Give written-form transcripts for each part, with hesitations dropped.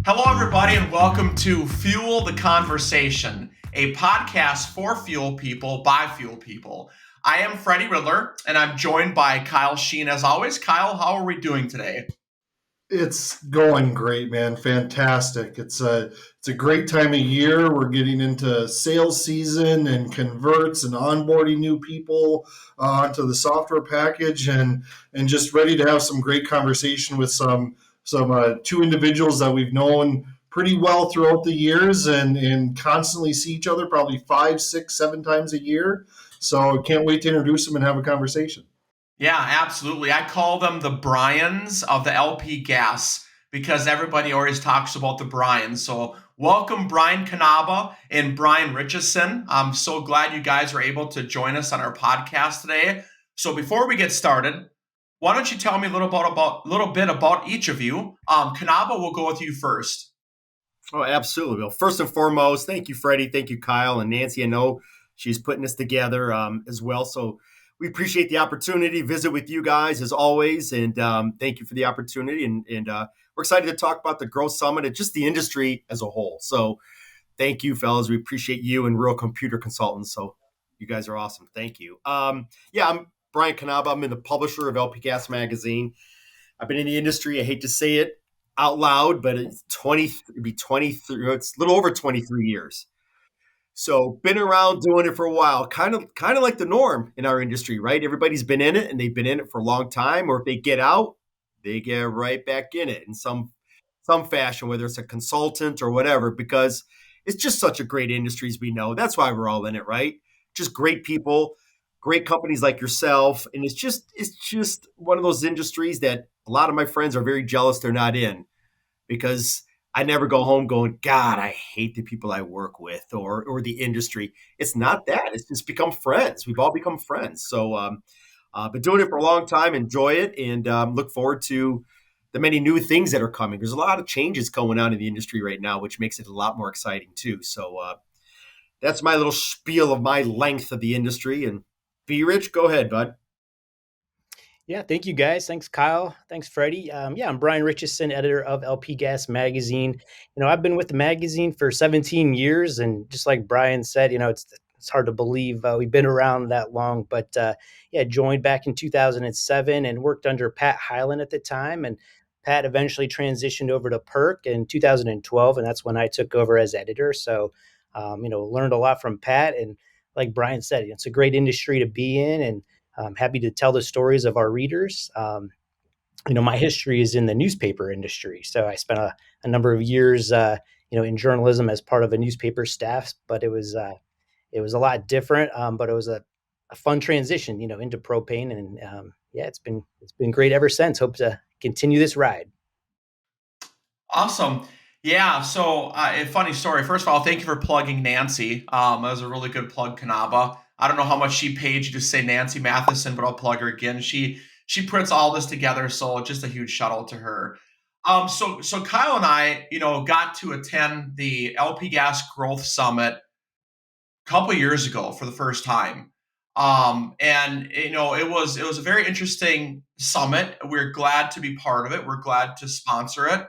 Hello, everybody, and welcome to Fuel the Conversation, a podcast for fuel people by fuel people. I am Freddie Riddler, and I'm joined by Kyle Sheen as always. Kyle, how are we doing today? It's going great, man. Fantastic. It's a great time of year. We're getting into sales season and converts and onboarding new people onto the software package and just ready to have some great conversation with some two individuals that we've known pretty well throughout the years and constantly see each other probably 5, 6, 7 times a year. So can't wait to introduce them and have a conversation. Yeah, absolutely. I call them the Bryans of the LP gas because everybody always talks about the Bryans. So, welcome, Brian Kanaba and Brian Richesson. I'm so glad you guys are able to join us on our podcast today. So, before we get started, why don't you tell me a little bit about each of you? Kanaba, we'll go with you first. Oh, absolutely. Well, first and foremost, thank you, Freddie. Thank you, Kyle and Nancy. I know she's putting this together as well. So we appreciate the opportunity to visit with you guys as always. And thank you for the opportunity. And we're excited to talk about the Growth Summit and just the industry as a whole. So thank you, fellas. We appreciate you and Real Computer Consultants. So you guys are awesome. Thank you. I'm Brian Kanaba. I'm in the publisher of LP Gas Magazine. I've been in the industry. I hate to say it out loud, but it'd be 23, it's a little over 23 years. So been around doing it for a while, kind of like the norm in our industry, right? Everybody's been in it and they've been in it for a long time, or if they get out, they get right back in it in some fashion, whether it's a consultant or whatever, because it's just such a great industry as we know. That's why we're all in it, right? Just great people, great companies like yourself. And it's just one of those industries that a lot of my friends are very jealous they're not in because I never go home going, God, I hate the people I work with or the industry. It's not that. It's just become friends. We've all become friends. So, been doing it for a long time. Enjoy it, and look forward to the many new things that are coming. There's a lot of changes going on in the industry right now, which makes it a lot more exciting too. So, that's my little spiel of my length of the industry. And be rich. Go ahead, bud. Yeah, thank you guys. Thanks, Kyle. Thanks, Freddie. I'm Brian Richesson, editor of LP Gas Magazine. I've been with the magazine for 17 years, and just like Brian said, it's hard to believe we've been around that long. But joined back in 2007 and worked under Pat Hyland at the time, and Pat eventually transitioned over to Perk in 2012, and that's when I took over as editor. So, learned a lot from Pat, and like Brian said, it's a great industry to be in, and I'm happy to tell the stories of our readers. My history is in the newspaper industry, so I spent a number of years, in journalism as part of a newspaper staff. But it was a lot different, but it was a fun transition, into propane, and it's been great ever since. Hope to continue this ride. Awesome. Yeah, so a funny story. First of all, thank you for plugging Nancy. That was a really good plug, Kanaba. I don't know how much she paid you to say Nancy Matheson, but I'll plug her again. She puts all this together, so just a huge shout out to her. So Kyle and I, got to attend the LP Gas Growth Summit a couple of years ago for the first time. And it was a very interesting summit. We're glad to be part of it. We're glad to sponsor it.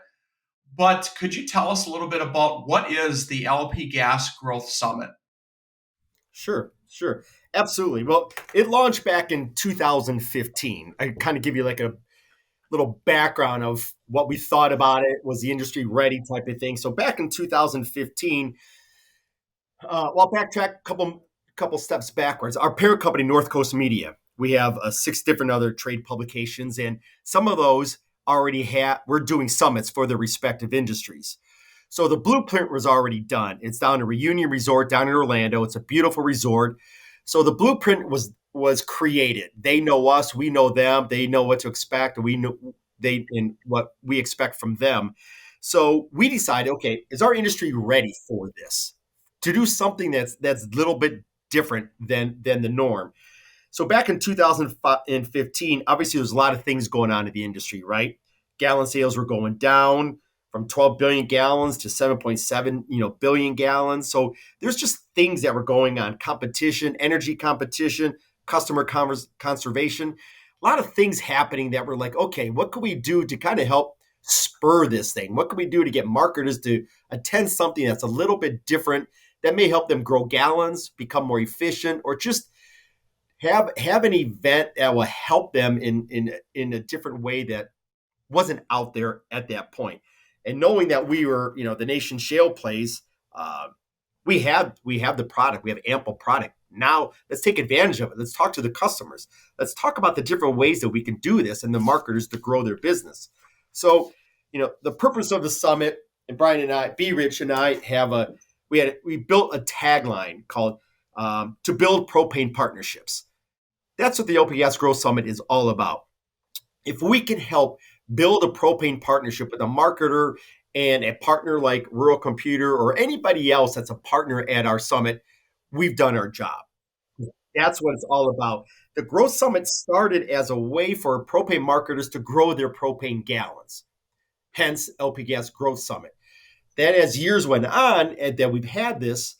But could you tell us a little bit about what is the LP Gas Growth Summit? Sure. Absolutely. Well, it launched back in 2015. I kind of give you like a little background of what we thought about it. Was the industry ready type of thing? So back in 2015, I'll backtrack a couple steps backwards. Our parent company, North Coast Media, we have 6 different other trade publications, and some of those we're doing summits for their respective industries. So the blueprint was already done. It's down at Reunion Resort down in Orlando. It's a beautiful resort. So the blueprint was created. They know us, we know them. They know what to expect, and we know what we expect from them. So we decided, okay, is our industry ready for this? To do something that's a little bit different than the norm. So back in 2015, obviously there's a lot of things going on in the industry, right? Gallon sales were going down from 12 billion gallons to 7.7, billion gallons. So there's just things that were going on: competition, energy competition, customer conservation, a lot of things happening that were like, okay, what can we do to kind of help spur this thing? What can we do to get marketers to attend something that's a little bit different that may help them grow gallons, become more efficient, or just have an event that will help them in a different way that wasn't out there at that point. And knowing that we were, the nation shale plays, we have the product, we have ample product. Now let's take advantage of it. Let's talk to the customers. Let's talk about the different ways that we can do this and the marketers to grow their business. So, the purpose of the summit, and Brian and I, B Rich and I we built a tagline called to build propane partnerships. That's what the LP Gas Growth Summit is all about. If we can help build a propane partnership with a marketer and a partner like Rural Computer or anybody else that's a partner at our summit, we've done our job. That's what it's all about. The Growth Summit started as a way for propane marketers to grow their propane gallons, hence LP Gas Growth Summit. Then as years went on and that we've had this,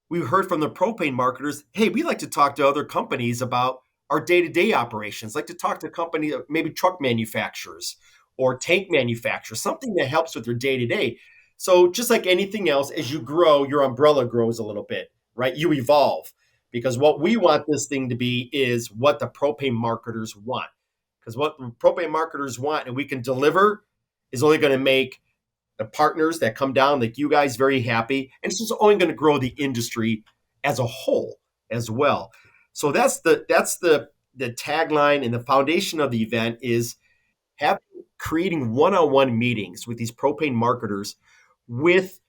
we heard from the propane marketers, hey, we like to talk to other companies about our day-to-day operations, like to talk to companies, maybe truck manufacturers or tank manufacturers, something that helps with their day-to-day. So just like anything else, as you grow, your umbrella grows a little bit, right? You evolve, because what we want this thing to be is what the propane marketers want. Because what propane marketers want and we can deliver is only going to make the partners that come down like you guys very happy. And it's just only going to grow the industry as a whole as well. So that's the tagline, and the foundation of the event is creating one-on-one meetings with these propane marketers with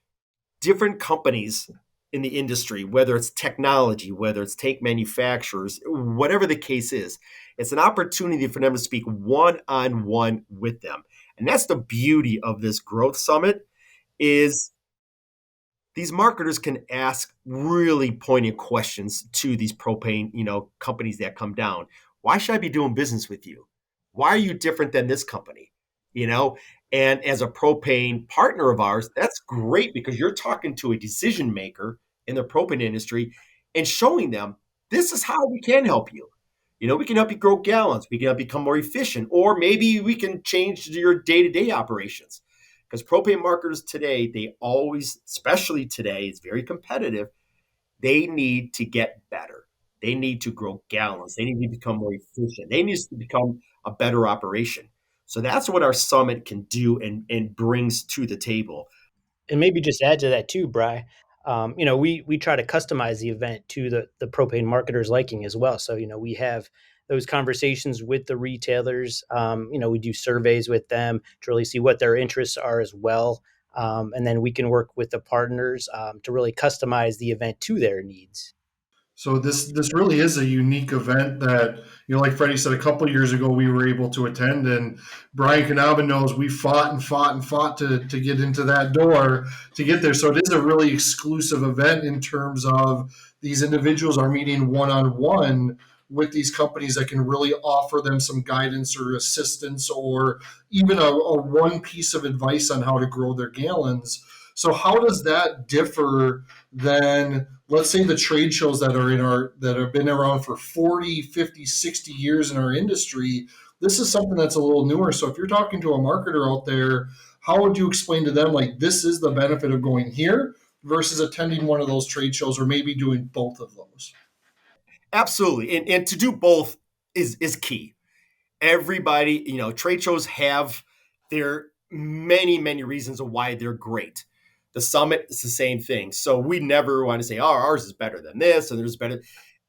different companies in the industry, whether it's technology, whether it's tank manufacturers, whatever the case is. It's an opportunity for them to speak one-on-one with them. And that's the beauty of this growth summit, is these marketers can ask really poignant questions to these propane, companies that come down. Why should I be doing business with you? Why are you different than this company? And as a propane partner of ours, that's great, because you're talking to a decision maker in the propane industry and showing them this is how we can help you. We can help you grow gallons. We can help you become more efficient, or maybe we can change your day-to-day operations. Because propane marketers today, they always, especially today, it's very competitive. They need to get better. They need to grow gallons. They need to become more efficient. They need to become a better operation. So that's what our summit can do and brings to the table. And maybe just add to that too, Bri. We try to customize the event to the propane marketers' liking as well. So we have those conversations with the retailers. We do surveys with them to really see what their interests are as well, and then we can work with the partners to really customize the event to their needs. So this really is a unique event that, like Freddie said, a couple of years ago we were able to attend, and Brian Kanaba knows we fought and fought and fought to get into that door to get there. So it is a really exclusive event in terms of these individuals are meeting one-on-one with these companies that can really offer them some guidance or assistance, or even a one piece of advice on how to grow their gallons. So how does that differ than, let's say, the trade shows that have been around for 40, 50, 60 years in our industry? This is something that's a little newer. So if you're talking to a marketer out there, how would you explain to them, like, this is the benefit of going here versus attending one of those trade shows, or maybe doing both of those? Absolutely. And to do both is key. Everybody, trade shows have their many, many reasons of why they're great. The summit is the same thing. So we never want to say, ours is better than this, and there's better.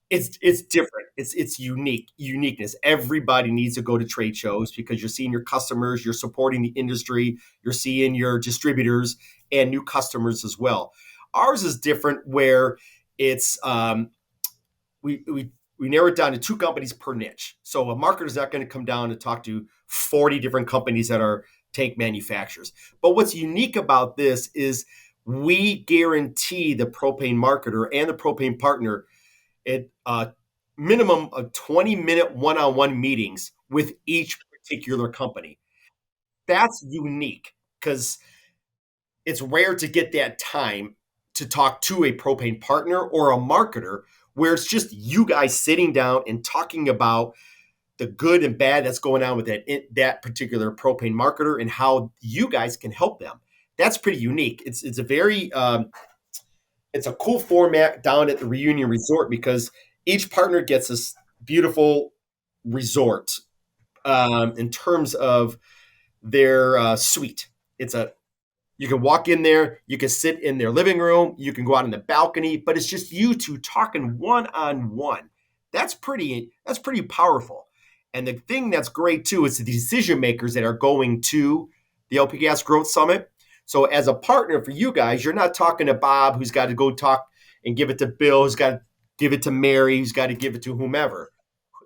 It's different. It's uniqueness. Everybody needs to go to trade shows because you're seeing your customers, you're supporting the industry, you're seeing your distributors and new customers as well. Ours is different, where it's we narrow it down to 2 companies per niche. So a marketer is not going to come down and talk to 40 different companies that are tank manufacturers. But what's unique about this is we guarantee the propane marketer and the propane partner at a minimum of 20-minute one-on-one meetings with each particular company. That's unique because it's rare to get that time to talk to a propane partner or a marketer where it's just you guys sitting down and talking about the good and bad that's going on with that particular propane marketer and how you guys can help them. That's pretty unique. It's a very it's a cool format down at the Reunion Resort because each partner gets this beautiful resort in terms of their suite. It's a You can walk in there, you can sit in their living room, you can go out on the balcony, but it's just you two talking one on one. That's pretty powerful. And the thing that's great too is the decision makers that are going to the LP Gas Growth Summit. So as a partner for you guys, you're not talking to Bob who's got to go talk and give it to Bill, who's got to give it to Mary, who's got to give it to whomever.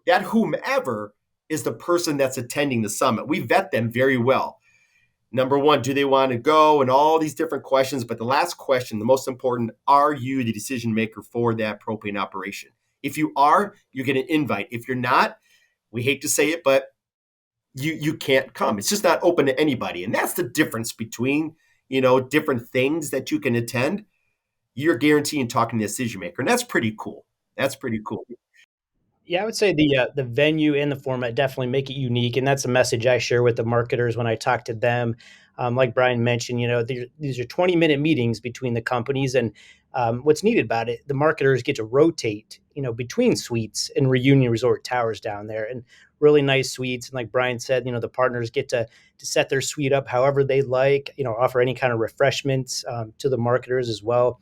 That whomever is the person that's attending the summit. We vet them very well. Number one, do they want to go? And all these different questions. But the last question, the most important, are you the decision maker for that propane operation? If you are, you get an invite. If you're not, we hate to say it, but you can't come. It's just not open to anybody. And that's the difference between, different things that you can attend. You're guaranteeing talking to the decision maker. And that's pretty cool. That's pretty cool. Yeah, I would say the venue and the format definitely make it unique, and that's a message I share with the marketers when I talk to them. Like Brian mentioned, these are 20-minute meetings between the companies, and what's neat about it, the marketers get to rotate, between suites and Reunion Resort Towers down there, and really nice suites. And like Brian said, the partners get to set their suite up however they like, offer any kind of refreshments to the marketers as well.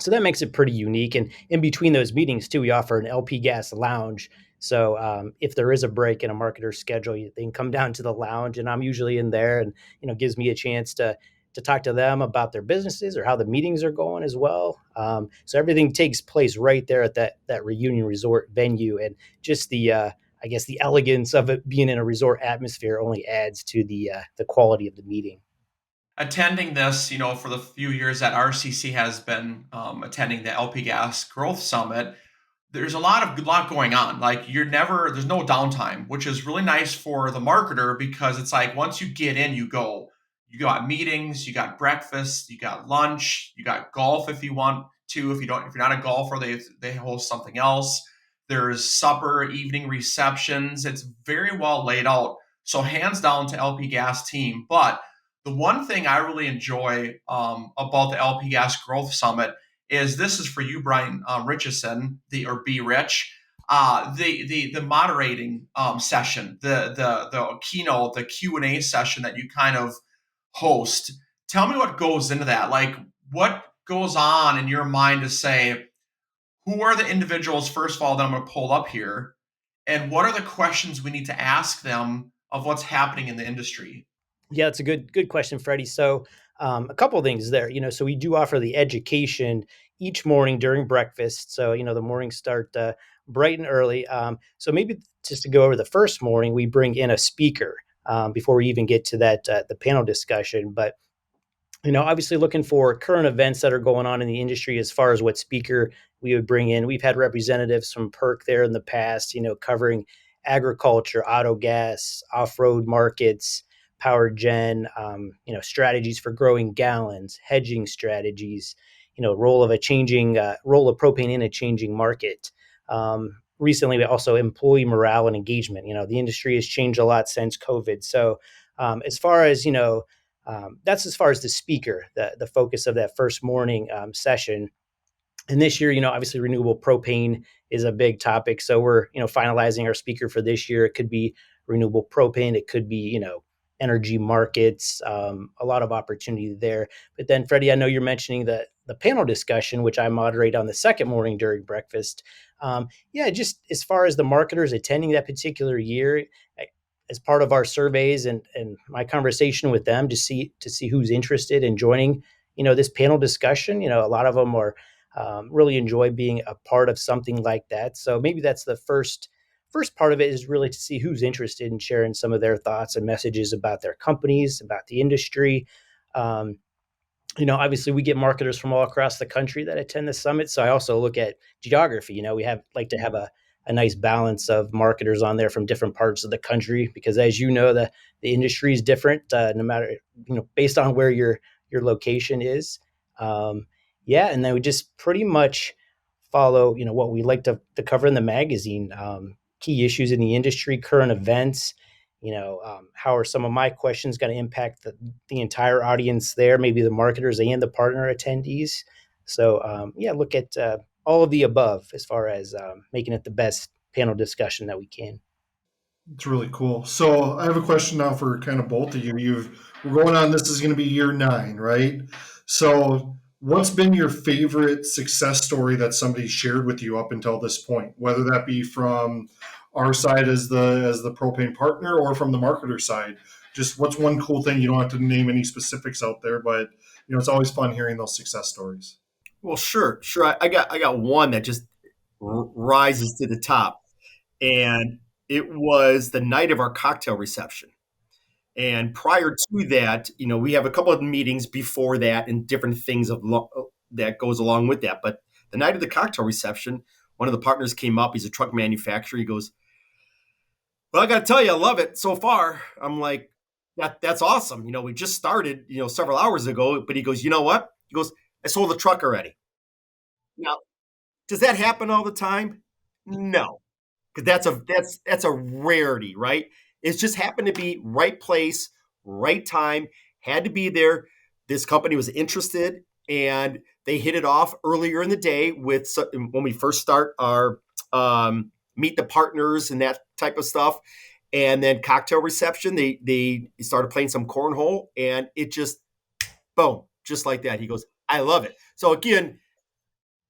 So that makes it pretty unique. And in between those meetings, too, we offer an LP Gas lounge. So if there is a break in a marketer's schedule, they can come down to the lounge, and I'm usually in there, and gives me a chance to talk to them about their businesses or how the meetings are going as well. So everything takes place right there at that Reunion Resort venue, and just the I guess the elegance of it being in a resort atmosphere only adds to the quality of the meeting. Attending this, for the few years that RCC has been attending the LP Gas Growth Summit, there's a lot going on. Like there's no downtime, which is really nice for the marketer because it's like once you get in, you go. You got meetings, you got breakfast, you got lunch, you got golf if you want to. If you're not a golfer, they host something else. There's supper, evening receptions. It's very well laid out. So hands down to LP Gas team. But the one thing I really enjoy about the LP Gas Growth Summit is this is for you, Brian Richesson, or B Rich, the moderating session, the keynote, the Q&A session that you kind of host. Tell me what goes into that. Like, what goes on in your mind to say, who are the individuals, first of all, that I'm going to pull up here, and what are the questions we need to ask them of what's happening in the industry? Yeah, it's a good question, Freddie. So a couple of things there. So we do offer the education each morning during breakfast. So the mornings start bright and early. So maybe just to go over the first morning, we bring in a speaker before we even get to that the panel discussion. But obviously looking for current events that are going on in the industry as far as what speaker we would bring in. We've had representatives from PERC there in the past, covering agriculture, auto gas, off-road markets, power gen, strategies for growing gallons, hedging strategies, role of propane in a changing market. Recently, we also employee morale and engagement. The industry has changed a lot since COVID. So as far as, that's as far as the speaker, the focus of that first morning session. And this year, obviously renewable propane is a big topic. So we're, finalizing our speaker for this year. It could be renewable propane. It could be, energy markets, a lot of opportunity there. But then, Freddie, I know you're mentioning the panel discussion, which I moderate on the second morning during breakfast. Yeah, just as far as the marketers attending that particular year, as part of our surveys and my conversation with them to see who's interested in joining, this panel discussion. A lot of them are really enjoy being a part of something like that. So maybe that's the first part of it, is really to see who's interested in sharing some of their thoughts and messages about their companies, about the industry. Obviously we get marketers from all across the country that attend the summit. So I also look at geography. We like to have a nice balance of marketers on there from different parts of the country, because as the industry is different, no matter, based on where your location is. Yeah. And then we just pretty much follow, what we like to cover in the magazine. key issues in the industry, current events. How are some of my questions going to impact the entire audience there, maybe the marketers and the partner attendees? So, look at all of the above as far as making it the best panel discussion that we can. It's really cool. So I have a question now for kind of both of you. We're going on. This is going to be year 9, right? So what's been your favorite success story that somebody shared with you up until this point? Whether that be from our side as the propane partner or from the marketer side. Just what's one cool thing? You don't have to name any specifics out there, but it's always fun hearing those success stories. Well, sure. I got one that just rises to the top, and it was the night of our cocktail reception. And prior to that, we have a couple of meetings before that and different things that goes along with that. But the night of the cocktail reception, one of the partners came up. He's a truck manufacturer. He goes, "Well, I got to tell you, I love it so far." I'm like, "That's awesome." We just started, several hours ago. But he goes, "You know what?" He goes, "I sold the truck already." Now, does that happen all the time? No, because that's a rarity, right? It's just happened to be right place, right time, had to be there. This company was interested, and they hit it off earlier in the day when we first start our meet the partners and that type of stuff. And then cocktail reception, they started playing some cornhole, and it just boom, just like that. He goes, "I love it." So again,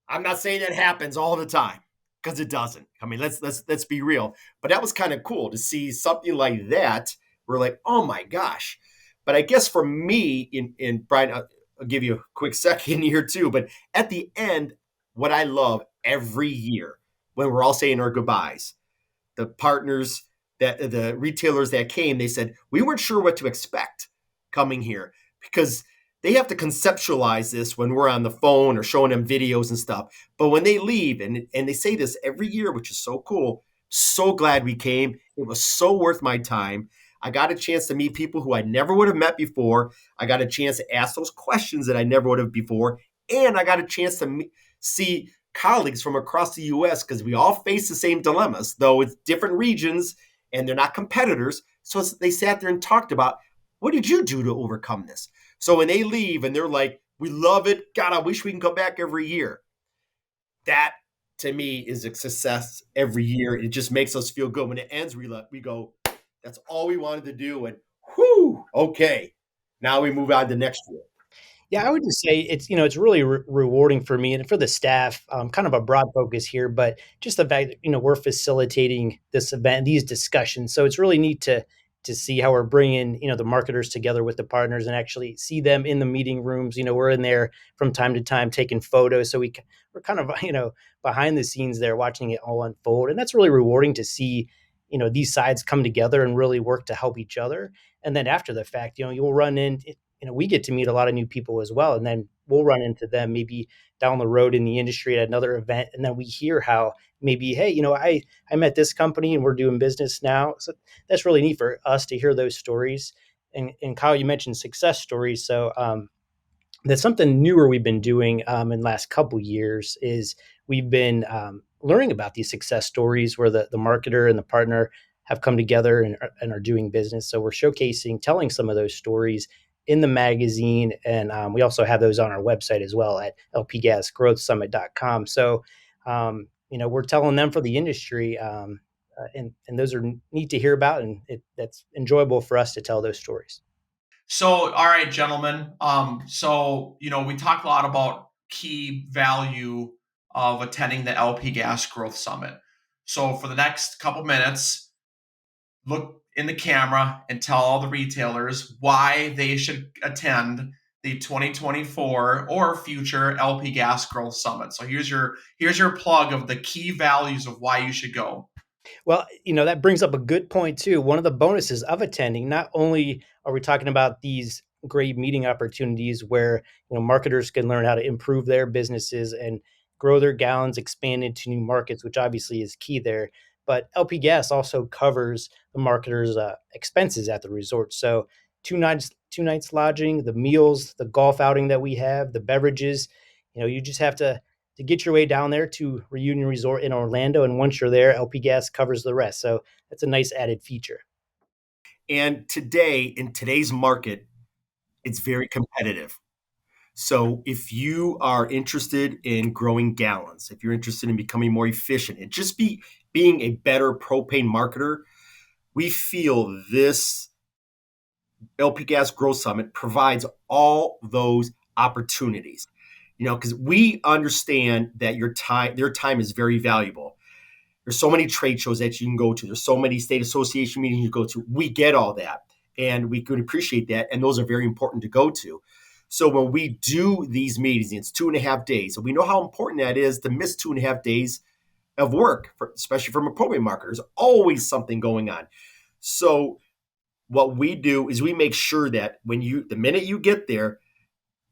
I'm not saying that happens all the time because it doesn't. I mean, let's be real. But that was kind of cool to see something like that. We're like, oh my gosh. But I guess for me, in Brian, I'll give you a quick second here too. But at the end, what I love every year when we're all saying our goodbyes, the partners the retailers that came, they said, we weren't sure what to expect coming here because they have to conceptualize this when we're on the phone or showing them videos and stuff. But when they leave, and they say this every year, which is so cool, so glad we came. It was so worth my time. I got a chance to meet people who I never would have met before. I got a chance to ask those questions that I never would have before. And I got a chance to see colleagues from across the U.S. because we all face the same dilemmas, though it's different regions and they're not competitors. So they sat there and talked about, what did you do to overcome this? So when they leave and they're like, we love it. God, I wish we can come back every year. That, to me, is a success every year. It just makes us feel good. When it ends, we go, that's all we wanted to do. And whew, okay. Now we move on to next year. Yeah, I would just say it's really rewarding for me and for the staff. Kind of a broad focus here, but just the fact that we're facilitating this event, these discussions. So it's really neat to see how we're bringing the marketers together with the partners and actually see them in the meeting rooms. We're in there from time to time taking photos, so we're kind of behind the scenes there watching it all unfold, and that's really rewarding to see these sides come together and really work to help each other. And then after the fact, you'll run in. We get to meet a lot of new people as well. And then we'll run into them maybe down the road in the industry at another event. And then we hear how maybe, hey, I met this company and we're doing business now. So that's really neat for us to hear those stories. And Kyle, you mentioned success stories. So that's something newer we've been doing in the last couple years is we've been learning about these success stories where the marketer and the partner have come together and are doing business. So we're showcasing, telling some of those stories in the magazine. And we also have those on our website as well at lpgasgrowthsummit.com. So, we're telling them for the industry, and those are neat to hear about. And that's enjoyable for us to tell those stories. So, all right, gentlemen. We talked a lot about key value of attending the LP Gas Growth Summit. So, for the next couple minutes, look in the camera and tell all the retailers why they should attend the 2024 or future LP Gas Growth Summit. So here's your plug of the key values of why you should go. Well, that brings up a good point too. One of the bonuses of attending, not only are we talking about these great meeting opportunities where, marketers can learn how to improve their businesses and grow their gallons, expand into new markets, which obviously is key there. But LP Gas also covers the marketers' expenses at the resort. So two nights lodging, the meals, the golf outing that we have, the beverages. You just have to to get your way down there to Reunion Resort in Orlando. And once you're there, LP Gas covers the rest. So that's a nice added feature. And today, in today's market, it's very competitive. So if you are interested in growing gallons, if you're interested in becoming more efficient and just being a better propane marketer, we feel this LP Gas Growth Summit provides all those opportunities. Because we understand that their time is very valuable. There's so many trade shows that you can go to. There's so many state association meetings you go to. We get all that, and we could appreciate that, and those are very important to go to. So when we do these meetings, it's 2.5 days, and we know how important that is to miss 2.5 days of work, especially from a propane marketer. There's always something going on. So what we do is we make sure that the minute you get there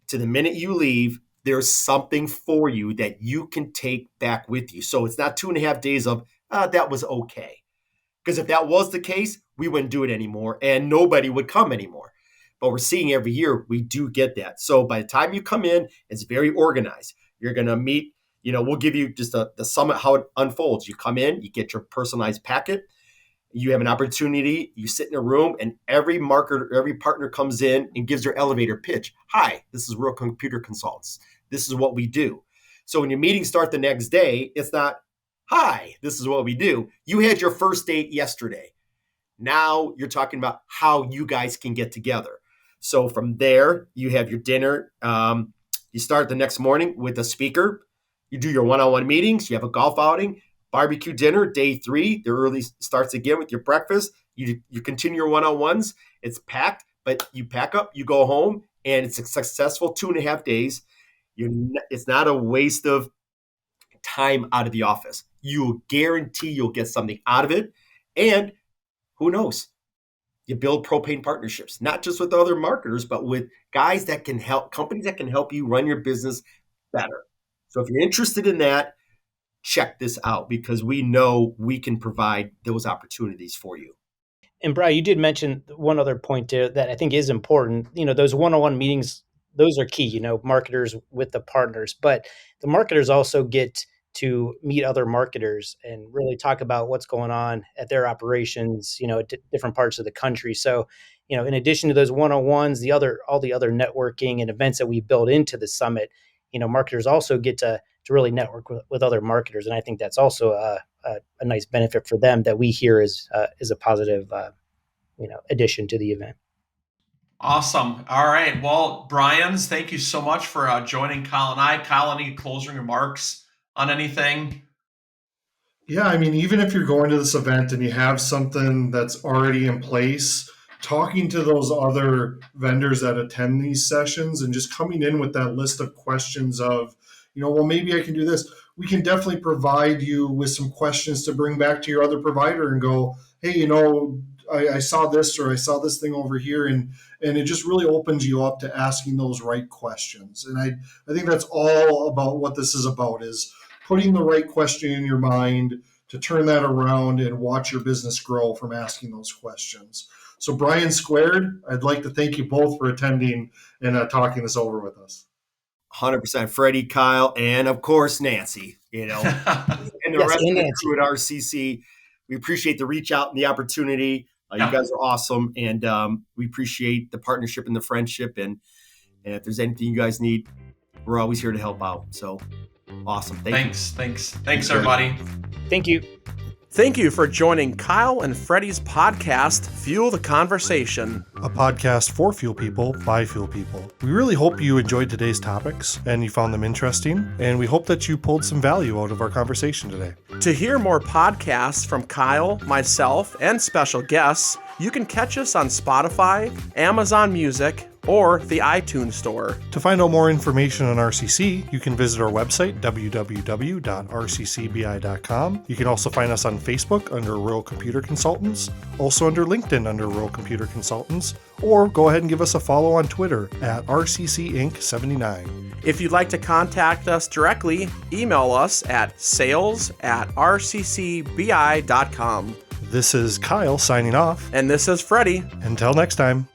to the minute you leave, there's something for you that you can take back with you. So it's not 2.5 days of, that was okay. Because if that was the case, we wouldn't do it anymore and nobody would come anymore. But we're seeing every year, we do get that. So by the time you come in, it's very organized. You're going to meet, we'll give you just the summit, how it unfolds. You come in, you get your personalized packet. You have an opportunity, you sit in a room, and every partner comes in and gives their elevator pitch. Hi, this is Real Computer Consultants. This is what we do. So when your meetings start the next day, it's not, hi, this is what we do. You had your first date yesterday. Now you're talking about how you guys can get together. So from there, you have your dinner. You start the next morning with a speaker. You do your one-on-one meetings. You have a golf outing. Barbecue dinner, day 3, the early starts again with your breakfast. You continue your one-on-ones. It's packed, but you pack up, you go home, and it's a successful 2.5 days. It's not a waste of time out of the office. You guarantee you'll get something out of it. And who knows? You build propane partnerships, not just with other marketers, but with guys that can help, companies that can help you run your business better. So if you're interested in that, check this out because we know we can provide those opportunities for you. And Brian, you did mention one other point there that I think is important. Those one-on-one meetings, those are key, marketers with the partners, but the marketers also get to meet other marketers and really talk about what's going on at their operations, at different parts of the country. So, in addition to those one-on-ones, all the other networking and events that we build into the summit, marketers also get to really network with other marketers. And I think that's also a nice benefit for them that we hear is a positive, addition to the event. Awesome. All right. Well, Brian's, thank you so much for joining Kyle and I. Kyle, any closing remarks on anything? Yeah, I mean, even if you're going to this event and you have something that's already in place, talking to those other vendors that attend these sessions and just coming in with that list of questions of, well, maybe I can do this. We can definitely provide you with some questions to bring back to your other provider and go, hey, I saw this or I saw this thing over here. And it just really opens you up to asking those right questions. And I think that's all about what this is about, is putting the right question in your mind to turn that around and watch your business grow from asking those questions. So Brian Squared, I'd like to thank you both for attending and talking this over with us. 100%. Freddie, Kyle, and of course, Nancy, and the rest of the crew at RCC. We appreciate the reach out and the opportunity. You guys are awesome. And we appreciate the partnership and the friendship. And if there's anything you guys need, we're always here to help out. So awesome. Thanks, everybody. Thank you. Thank you for joining Kyle and Freddie's podcast, Fuel the Conversation. A podcast for fuel people by fuel people. We really hope you enjoyed today's topics and you found them interesting, and we hope that you pulled some value out of our conversation today. To hear more podcasts from Kyle, myself, and special guests, you can catch us on Spotify, Amazon Music, or the iTunes Store. To find out more information on RCC, you can visit our website, www.rccbi.com. You can also find us on Facebook under Rural Computer Consultants, also under LinkedIn under Rural Computer Consultants, or go ahead and give us a follow on Twitter at RCCInc79. If you'd like to contact us directly, email us at sales@rccbi.com. This is Kyle signing off. And this is Freddie. Until next time.